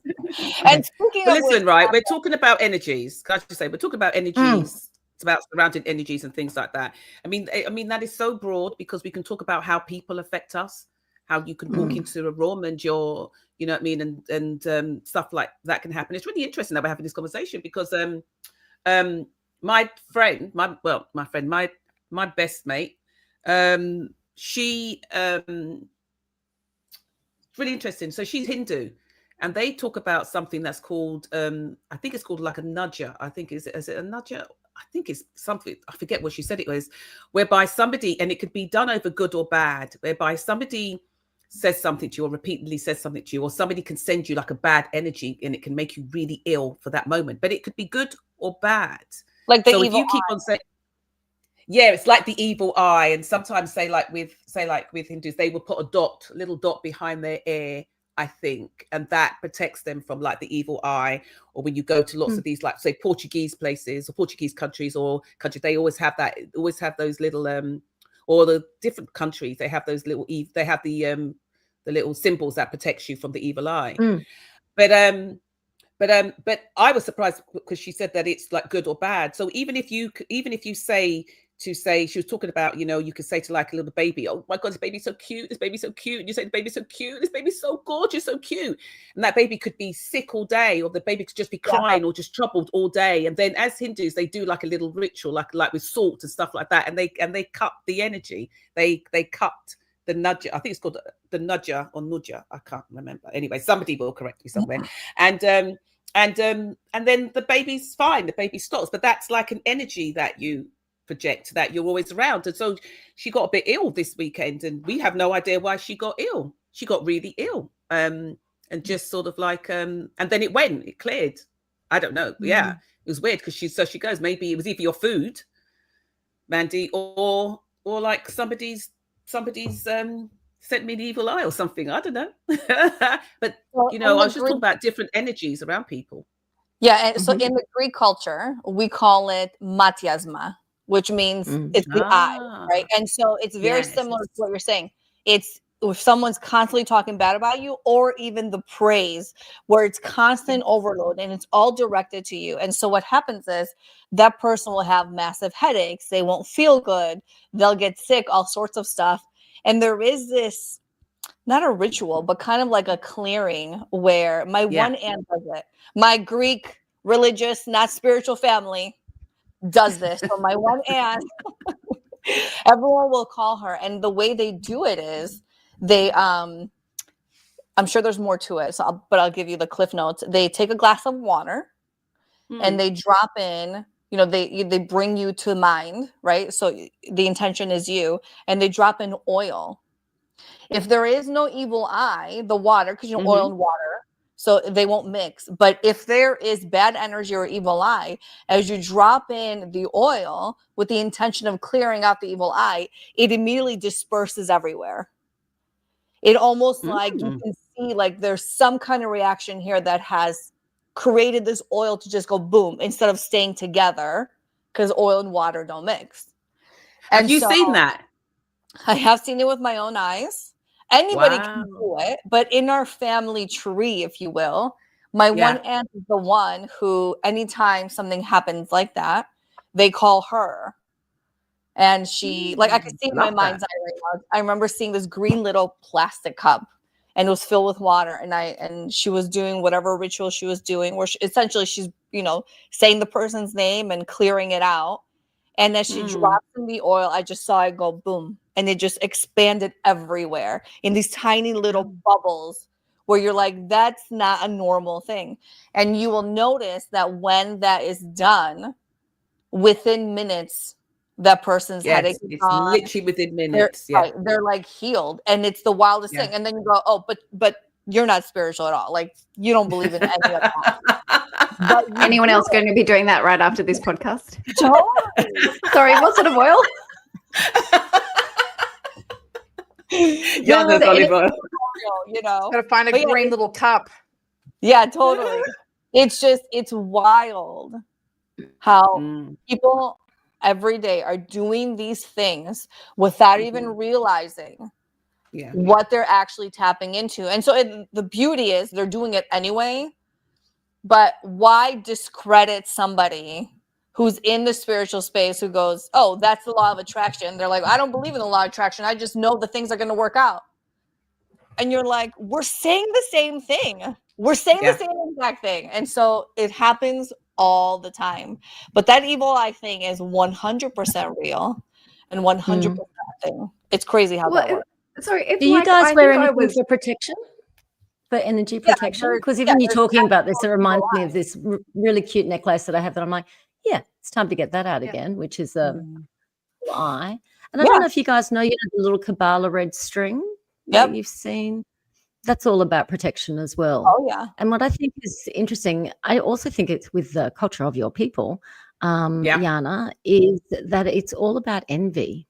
And speaking of listen, right, we're talking about energies. Can I just say, we're talking about energies. It's about surrounding energies and things like that. I mean, that is so broad because we can talk about how people affect us, how you can walk into a room and you're, you know what I mean, and stuff like that can happen. It's really interesting that we're having this conversation because my best mate, she it's really interesting. So she's Hindu, and they talk about something that's called I think it's called like a nudger. I think is it a nudger? I think it's something, I forget what she said it was, whereby somebody, and it could be done over good or bad, whereby somebody says something to you or repeatedly says something to you, or somebody can send you like a bad energy and it can make you really ill for that moment, but it could be good or bad. Like the so evil if you keep eye. on saying, yeah, it's like the evil eye. And sometimes say like with Hindus, they will put a little dot behind their ear, I think, and that protects them from like the evil eye. Or when you go to lots of these, like say Portuguese places or Portuguese countries, they always have those little or the different countries, they have those little they have the little symbols that protects you from the evil eye. But I was surprised because she said that it's like good or bad. So even if you say, she was talking about, you know, you could say to like a little baby, oh my God, this baby's so cute. This baby's so cute. And you say the baby's so cute. This baby's so gorgeous, so cute. And that baby could be sick all day, or the baby could just be crying or just troubled all day. And then as Hindus, they do like a little ritual, like with salt and stuff like that. And they cut the energy. They cut the nudger. I think it's called the nudger or nudger. I can't remember. Anyway, somebody will correct me somewhere. And then the baby's fine. The baby stops. But that's like an energy that you project, that you're always around. And so she got a bit ill this weekend, and we have no idea why she got ill. She got really ill. And just sort of like and then it cleared. I don't know. Yeah. It was weird because she goes, maybe it was either your food, Mandy, or like somebody's sent me the evil eye or something. I don't know. But you know, I was just talking about different energies around people. Yeah, and so in the Greek culture, we call it matiasma, which means it's the eye, right? And so it's very similar to what you're saying. It's if someone's constantly talking bad about you, or even the praise, where it's constant overload and it's all directed to you. And so what happens is that person will have massive headaches. They won't feel good. They'll get sick, all sorts of stuff. And there is this, not a ritual, but kind of like a clearing where my one aunt does it. My Greek religious, not spiritual family does this. So my one aunt, everyone will call her. And the way they do it is they, I'm sure there's more to it, but I'll give you the cliff notes. They take a glass of water and they drop in they bring you to mind, right? So the intention is you, and they drop in oil. If there is no evil eye, the water, because oil and water, so they won't mix. But if there is bad energy or evil eye, as you drop in the oil with the intention of clearing out the evil eye, it immediately disperses everywhere. It almost like you can see like there's some kind of reaction here that has created this oil to just go boom instead of staying together, because oil and water don't mix. Have you seen that? I have seen it with my own eyes. Anybody can do it, but in our family tree, if you will, my one aunt is the one who, anytime something happens like that, they call her. And she, like, I could see in my mind's eye right now. I remember seeing this green little plastic cup, and it was filled with water. And she was doing whatever ritual she was doing, where essentially she's, saying the person's name and clearing it out. And as she dropped in the oil, I just saw it go boom, and it just expanded everywhere in these tiny little bubbles where you're like, that's not a normal thing. And you will notice that when that is done, within minutes, that person's headache is it's gone. literally within minutes. They're like healed, and it's the wildest thing. And then you go, oh, but you're not spiritual at all. Like, you don't believe in any of that. But anyone else going to be doing that right after this podcast? Totally. Sorry, what sort of oil? Yana's olive oil. Gotta find a green little cup. Yeah, totally. It's wild how people every day are doing these things without even realizing what they're actually tapping into. And so the beauty is they're doing it anyway. But why discredit somebody who's in the spiritual space who goes, oh, that's the law of attraction? They're like, I don't believe in the law of attraction. I just know the things are going to work out. And you're like, we're saying the same thing. We're saying the same exact thing. And so it happens all the time. But that evil eye thing is 100% real and 100% thing. It's crazy how that works. Sorry, do you guys wear anything for protection? For energy protection? Because even you talking about this, it reminds me of this really cute necklace that I have that I'm like, yeah, it's time to get that out again, which is a eye. And I don't know if you guys know, the little Kabbalah red string that you've seen. That's all about protection as well. Oh, yeah. And what I think is interesting, I also think it's with the culture of your people, Yana, is that it's all about envy,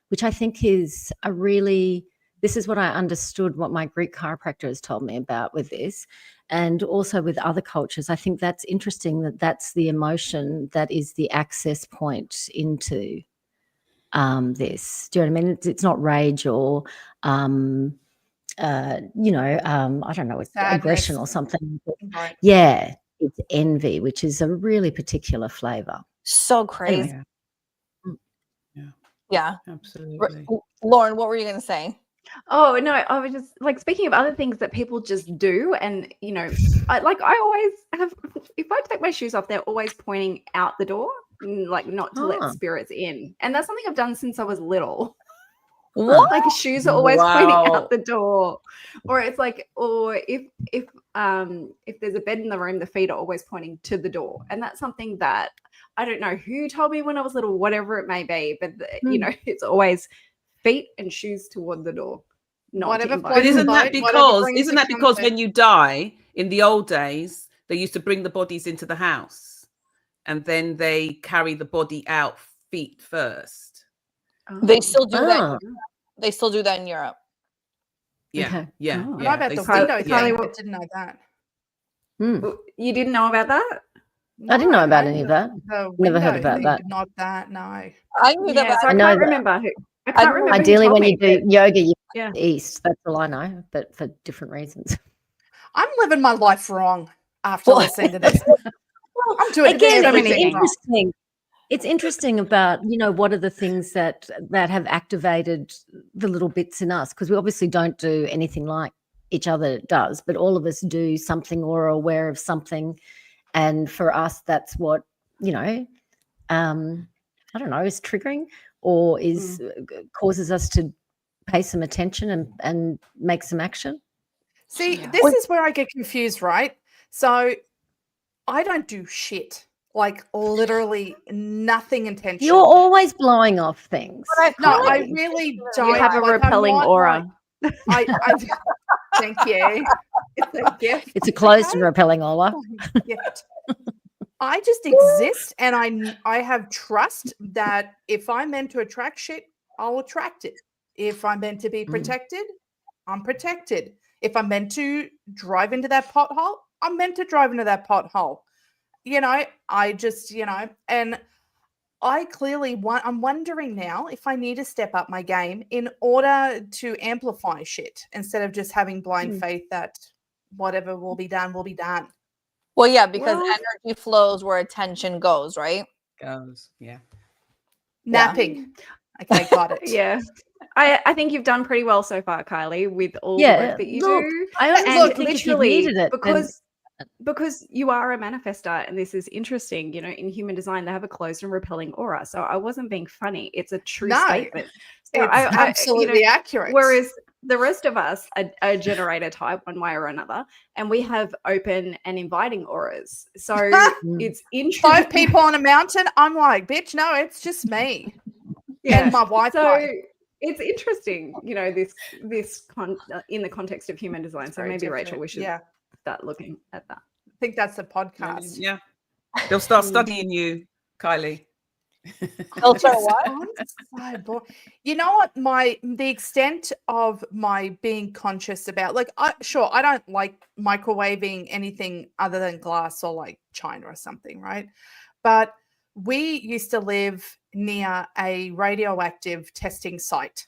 which I think is this is what I understood, what my Greek chiropractor has told me about with this, and also with other cultures. I think that's interesting that that's the emotion that is the access point into this. Do you know what I mean? It's not rage or, I don't know, it's aggression or something. Right. Yeah, it's envy, which is a really particular flavor. So crazy. Yeah, absolutely. Lauren, what were you going to say? Oh, no, I was just like, speaking of other things that people just do. And, I always have, if I take my shoes off, they're always pointing out the door, like not to let spirits in. And that's something I've done since I was little. What? Like shoes are always pointing out the door. Or it's like, or if there's a bed in the room, the feet are always pointing to the door. And that's something that I don't know who told me when I was little, whatever it may be, but it's always feet and shoes toward the door. But isn't that because when you die in the old days, they used to bring the bodies into the house and then they carry the body out feet first? They still do that. They still do that in Europe. I know about the window thing. I didn't know that. You didn't know about that? No, I didn't know about any of that. Never heard about that. Not that, no. I knew that. So I can't remember who. I can't remember. Ideally, when you do yoga, you go east. That's all I know, but for different reasons. I'm living my life wrong after listening to this. I'm doing interesting. It's interesting about, what are the things that have activated the little bits in us, because we obviously don't do anything like each other does, but all of us do something or are aware of something. And for us, that's what, I don't know, is triggering or is causes us to pay some attention and make some action. See, this is where I get confused, right? So I don't do shit. Like literally nothing intentional. You're always blowing off things. No, I Kylie. really You don't. have a like, I'm repelling not, aura. like- I thank you. It's a gift. It's a closed okay? repelling aura. Gift. I just exist, and I have trust that if I'm meant to attract shit, I'll attract it. If I'm meant to be protected, I'm protected. If I'm meant to drive into that pothole, I'm meant to drive into that pothole. You know, I just, and I clearly want, I'm wondering now if I need to step up my game in order to amplify shit instead of just having blind faith that whatever will be done will be done. Well, yeah, because Well- energy flows where attention goes, right? Yeah. Napping. Okay, got it. Yeah. I think you've done pretty well so far, Kylie, with all the Yeah, work that you look, do. I honestly And think if you literally, needed it, because you are a manifestor, and this is interesting, in human design, they have a closed and repelling aura. So I wasn't being funny. It's a true statement. So It's absolutely accurate. Whereas the rest of us are generator type one way or another, and we have open and inviting auras. So it's interesting. 5 people on a mountain. I'm like, bitch, no, it's just me and my Wi-Fi. So it's interesting, this in the context of human design. So Very maybe different. Rachel, we should start looking at that. I think that's a podcast. Yeah. They'll start studying you, Kylie. They'll start what? I'm so bored. You know what? The extent of my being conscious about, like, I don't like microwaving anything other than glass or like China or something, right? But we used to live near a radioactive testing site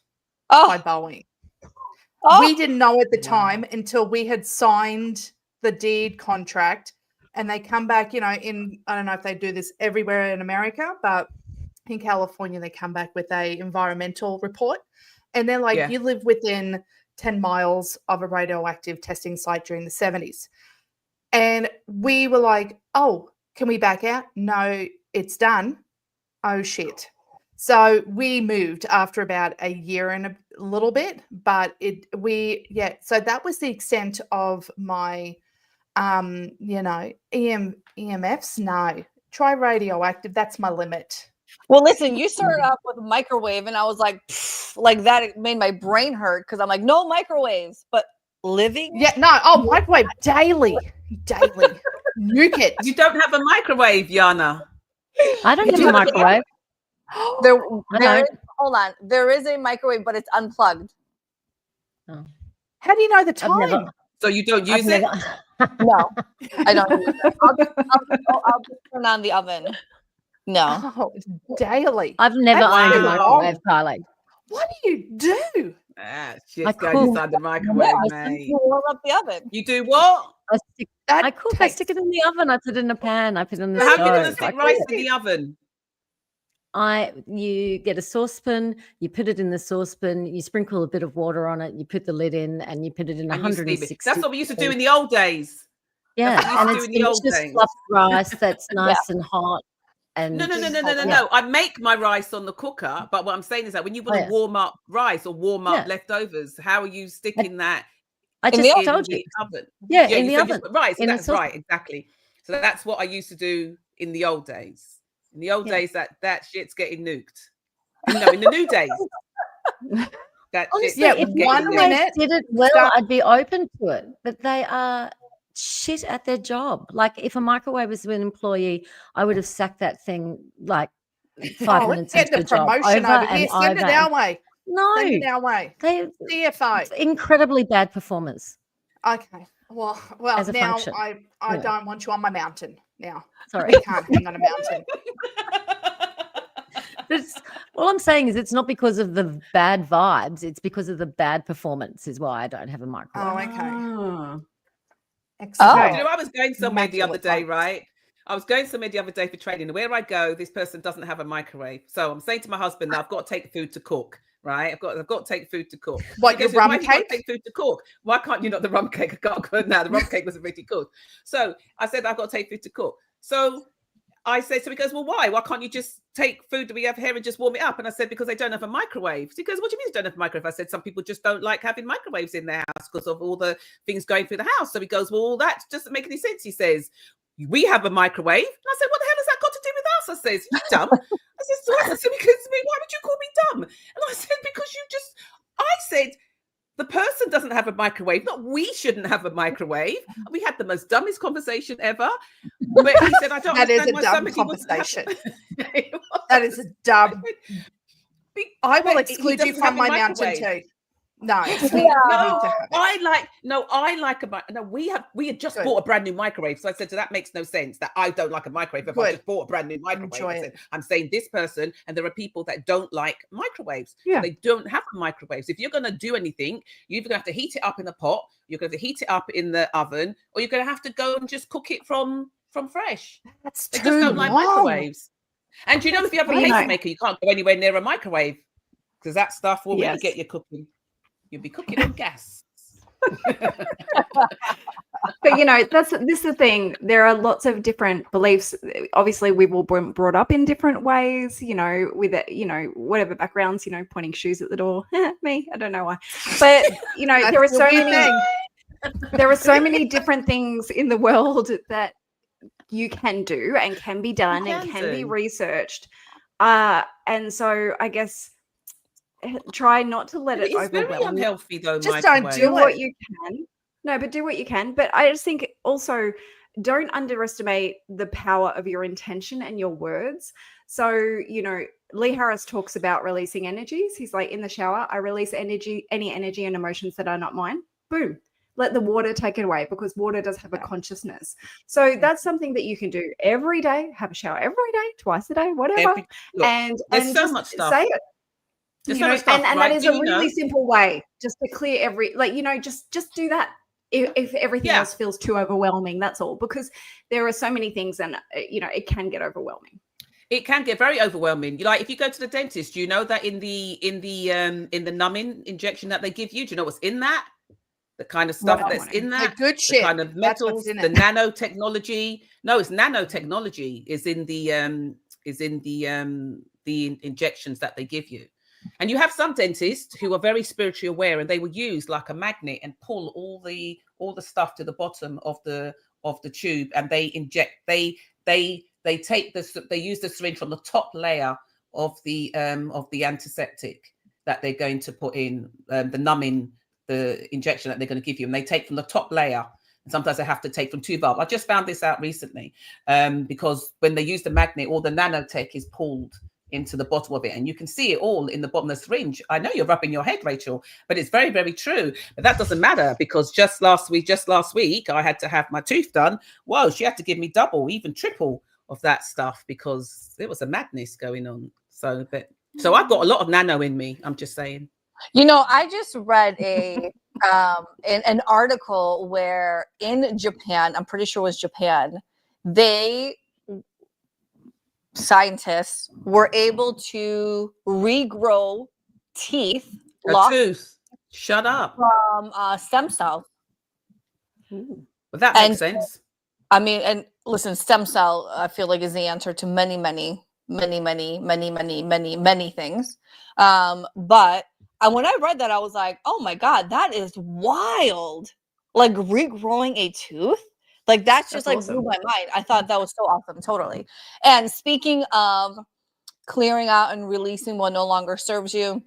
by Boeing. We didn't know at the time until we had signed the deed contract, and they come back, I don't know if they do this everywhere in America, but in California, they come back with a environmental report, and they're like, you live within 10 miles of a radioactive testing site during the 70s. And we were like, oh, can we back out? No, it's done. Oh, shit. So we moved after about a year and a little bit, but so that was the extent of my, EMFs. No, try radioactive. That's my limit. Well, listen, you started off with a microwave, and I was like, like that. It made my brain hurt because I'm like, no microwaves, but living. Yeah, no. Oh, microwave daily. Nuke it. You don't have a microwave, Yana. I don't have a microwave. Hold on. There is a microwave, but it's unplugged. Oh. How do you know the time? So you don't use it? No, I don't use it. I'll just turn on the oven. No. Oh, daily. I've never owned a Wow. microwave, Kylie. What do you do? Shit's going cook. inside the microwave, mate. You warm up the oven. You do what? I cook. I stick it in the oven. I put it in a pan. I put it in the How stove. are you going to stick rice in the oven? You get a saucepan, you put it in the saucepan, you sprinkle a bit of water on it, you put the lid in, and you put it in And you 160. steam it. That's what we used to do in the old days. Yeah, That's what and we it's used to do in the old delicious days. fluffed rice that's nice and hot. And No. I make my rice on the cooker, but what I'm saying is that when you want to warm up rice or warm up leftovers, how are you sticking that? I just in told the you. oven? Yeah, in the oven. Right, so In the that's right, exactly. So that's what I used to do in the old days. In the old days, that shit's getting nuked. No, in the new days. That Honestly, shit if getting one nuked. minute did it well, I'd be open to it. But they are shit at their job. Like if a microwave was an employee, I would have sacked that thing like 5 minutes Get into the the job. promotion Over over and here. Send it over. our way. No, Send it our way. they CFO. incredibly bad performance. Okay. Well. As a Now function. I don't want you on my mountain. Now Sorry. you can't hang on a mountain. All I'm saying is it's not because of the bad vibes. It's because of the bad performance is why I don't have a microwave. Oh, okay. Oh. Excellent. You know, I was going somewhere the other Immaculate day, vibes. right? I was going somewhere the other day for training, and where I go, this person doesn't have a microwave. So I'm saying to my husband that I've got to take food to cook, right? I've got to take food to cook. What, He your goes, "Why rum have you got to cake? take food to cook? Why can't you not the rum cake? I can't cook now. The rum cake wasn't ready to cook." So I said, "I've got to take food to cook." So I said, so he goes, "Well, why? Why can't you just take food that we have here and just warm it up?" And I said, "Because they don't have a microwave." So he goes, "What do you mean they don't have a microwave?" I said, "Some people just don't like having microwaves in their house because of all the things going through the house." So he goes, "Well, that doesn't make any sense." He says, we have a microwave. And I said, what the hell has that got to do with us? I said, you dumb. I said, so I said, because why would you call me dumb? And I said, because I said, the person doesn't have a microwave. Not we shouldn't have a microwave. We had the most dumbest conversation ever. But he said, I don't That is understand a why dumb somebody wouldn't have conversation. That is a dumb. I will exclude you from my mountain too. No, I we had just bought a brand new microwave. So I said, so that makes no sense that I don't like a microwave if I just bought a brand new microwave. I said, I'm saying this person, and there are people that don't like microwaves. Yeah. They don't have microwaves. If you're going to do anything, you're either going to have to heat it up in the pot, you're going to heat it up in the oven, or you're going to have to go and just cook it from fresh. They just don't like microwaves. And if you have a pacemaker, you can't go anywhere near a microwave because that stuff will really get you cooking. You'll be cooking on gas. But this is the thing. There are lots of different beliefs. Obviously, we've all been brought up in different ways. With whatever backgrounds. Pointing shoes at the door. Me, I don't know why. But there are so many. There are so many different things in the world that you can do and can be done and can be researched. And so I guess try not to let it overwhelm. It's very unhealthy though. Just don't do what you can. No, but do what you can. But I just think also don't underestimate the power of your intention and your words. So, Lee Harris talks about releasing energies. He's like, in the shower, I release any energy and emotions that are not mine. Boom. Let the water take it away, because water does have a consciousness. So that's something that you can do every day. Have a shower every day, twice a day, whatever. And so much stuff. Say it. And right? that is a really simple way just to clear just do that. If everything else feels too overwhelming, that's all, because there are so many things, and it can get overwhelming. It can get very overwhelming. Like if you go to the dentist, you know that in the numbing injection that they give you, do you know what's in that? The kind of stuff that's in that, the good shit, the kind of metals, the nanotechnology. No, it's nanotechnology is in the injections that they give you. And you have some dentists who are very spiritually aware, and they will use like a magnet and pull all the stuff to the bottom of the tube, and they inject. They take this. They use the syringe from the top layer of the antiseptic that they're going to put in, the numbing, the injection that they're going to give you, and they take from the top layer. And sometimes they have to take from two bulbs. I just found this out recently, because when they use the magnet, all the nanotech is pulled into the bottom of it, and you can see it all in the bottom of the syringe. I know you're rubbing your head, Rachel, but it's very, very true. But that doesn't matter, because just last week I had to have my tooth done. Whoa, she had to give me double, even triple of that stuff, because there was a madness going on. So I've got a lot of nano in me, I'm just saying. I just read an article where in Japan, I'm pretty sure it was Japan, scientists were able to regrow teeth. Tooth. Shut up. From stem cells. But that makes sense. I mean, and listen, stem cell, I feel like, is the answer to many things. But when I read that, I was like, oh my God, that is wild. Like regrowing a tooth. Like that's awesome. Blew my mind. I thought that was so awesome. Totally. And speaking of clearing out and releasing what no longer serves you,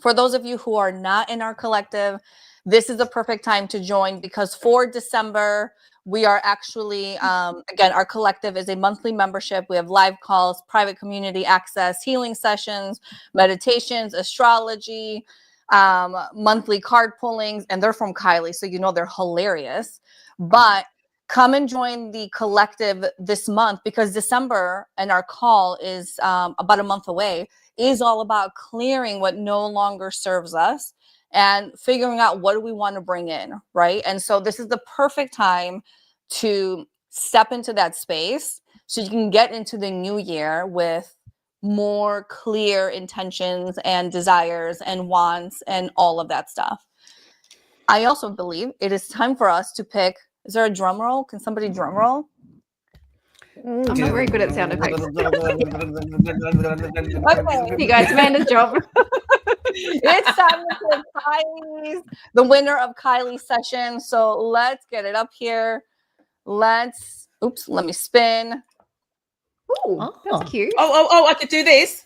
for those of you who are not in our collective, this is the perfect time to join, because for December, we are actually, again, our collective is a monthly membership. We have live calls, private community access, healing sessions, meditations, astrology, monthly card pullings, and they're from Kylie. So, they're hilarious. But come and join the collective this month, because December, and our call is about a month away, is all about clearing what no longer serves us and figuring out what do we want to bring in, right? And so this is the perfect time to step into that space so you can get into the new year with more clear intentions and desires and wants and all of that stuff. I also believe it is time for us to pick. Is there a drum roll? Can somebody drum roll? I'm not very good at sound effects. Okay. You guys, Amanda's job. It's time to pick the winner of Kylie's session. So let's get it up here. Let's Oops, let me spin. Ooh, Oh. that's cute. Oh, I could do this.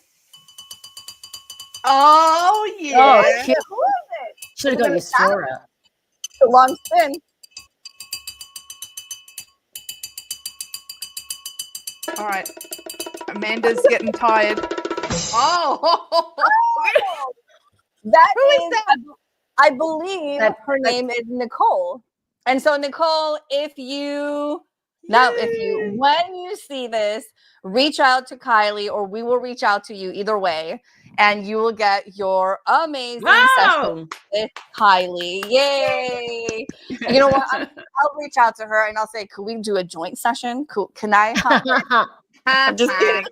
Oh yeah. Oh, cute. Should have got your straw out. It's a long spin. All right. Amanda's getting tired. Oh. That Who is is, that? I believe That- her name is Nicole. And so, Nicole, when you see this, reach out to Kylie, or we will reach out to you either way, and you will get your amazing session with Kylie. Yay! And you know what? I'll reach out to her and I'll say, could we do a joint session? Can I hop in? I'm just kidding.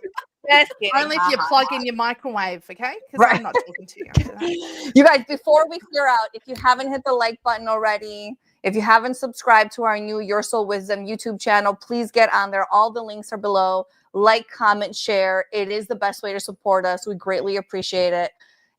Just kidding. Only if you plug in your microwave, okay? Because Right. I'm not talking to you after that. You guys, before we clear out, if you haven't hit the like button already, if you haven't subscribed to our new Your Soul Wisdom YouTube channel, please get on there. All the links are below. Like, comment, share. It is the best way to support us. We greatly appreciate it.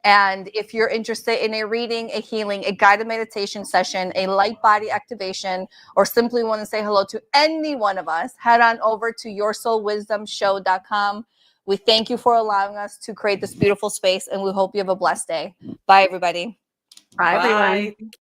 And if you're interested in a reading, a healing, a guided meditation session, a light body activation, or simply want to say hello to any one of us, head on over to yoursoulwisdomshow.com. We thank you for allowing us to create this beautiful space, and we hope you have a blessed day. Bye, everybody. Bye, everyone. Bye.